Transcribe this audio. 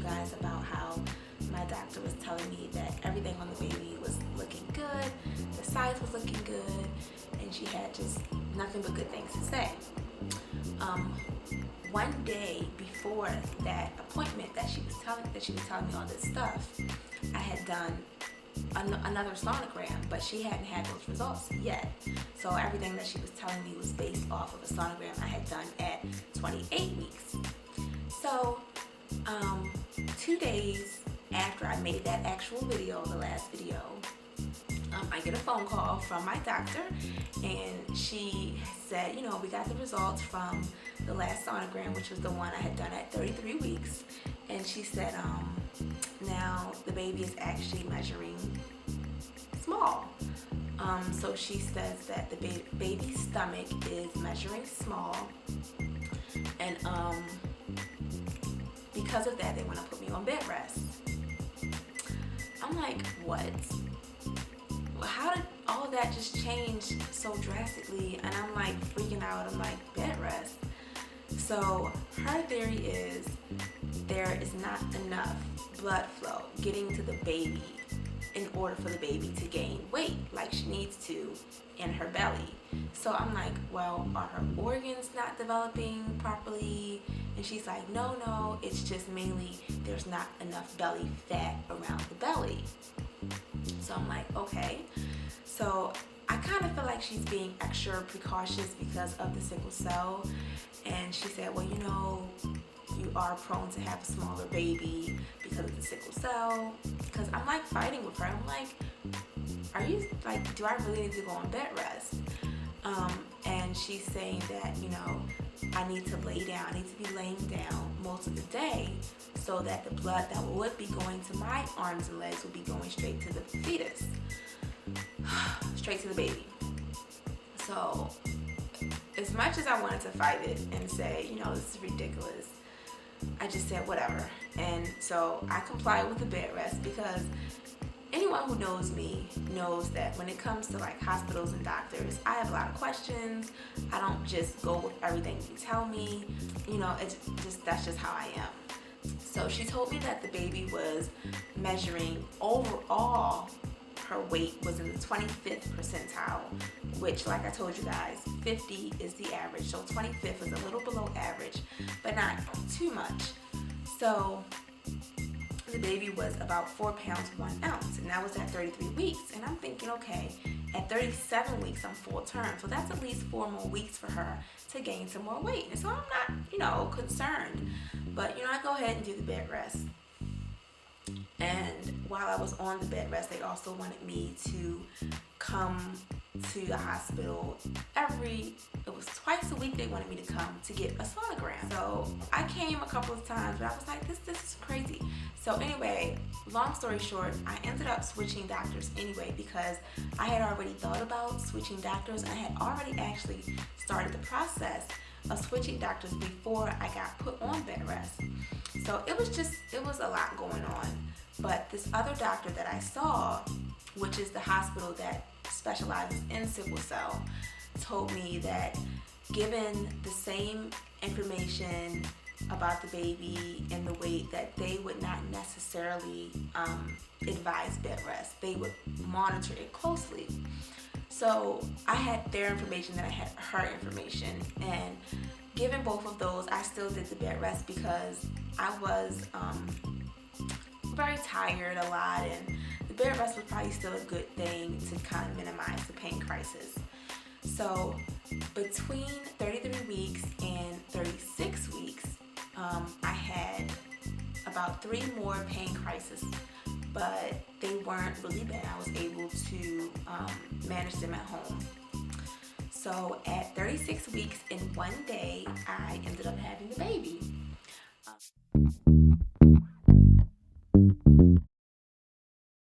guys about how my doctor was telling me that everything on the baby was looking good, the size was looking good, and she had just nothing but good things to say. One day before that appointment that she was telling me all this stuff, I had done another sonogram, but she hadn't had those results yet. So everything that she was telling me was based off of a sonogram I had done at 28 weeks. So 2 days after I made that actual video, the last video, I get a phone call from my doctor, and she said, we got the results from the last sonogram, which was the one I had done at 33 weeks. And she said, now the baby is actually measuring small. So she says that the baby's stomach is measuring small, and because of that, they want to put me on bed rest. I'm like, what? How did all of that just change so drastically? And I'm like freaking out. I'm like, bed rest? So her theory is there is not enough blood flow getting to the baby in order for the baby to gain weight like she needs to in her belly. So I'm like, well, are her organs not developing properly? And she's like, no, it's just mainly there's not enough belly fat around the belly. So I'm like, okay. So I kind of feel like she's being extra precautious because of the sickle cell. And she said, well, you are prone to have a smaller baby because of the sickle cell. Because I'm like fighting with her. I'm like, are you like, do I really need to go on bed rest? And she's saying that, I need to lay down. I need to be laying down most of the day so that the blood that would be going to my arms and legs would be going straight to the fetus, straight to the baby. So as much as I wanted to fight it and say, this is ridiculous, I just said whatever. And so I complied with the bed rest, because anyone who knows me knows that when it comes to like hospitals and doctors, I have a lot of questions. I don't just go with everything you tell me. That's just how I am. So she told me that the baby was measuring overall, her weight was in the 25th percentile, which, like I told you guys, 50 is the average. So 25th is a little below average, but not too much. So the baby was about 4 pounds 1 ounce, and that was at 33 weeks. And I'm thinking, okay, at 37 weeks I'm full term, so that's at least 4 more weeks for her to gain some more weight. And so I'm not, concerned. But I go ahead and do the bed rest. And while I was on the bed rest, they also wanted me to come to the hospital it was twice a week they wanted me to come to get a sonogram. So I came a couple of times, but I was like, this is crazy. So anyway, long story short, I ended up switching doctors anyway, because I had already thought about switching doctors. I had already actually started the process of switching doctors before I got put on bed rest. So it was a lot going on. But this other doctor that I saw, which is the hospital that specializes in sickle cell, told me that given the same information about the baby and the weight, that they would not necessarily advise bed rest. They would monitor it closely. So I had their information, then I had her information, and given both of those, I still did the bed rest because I was very tired a lot, and the bed rest was probably still a good thing to kind of minimize the pain crisis. So between 33 weeks and 36 weeks, I had about 3 more pain crises, but they weren't really bad. I was able to manage them at home. So at 36 weeks in 1 day, I ended up having the baby.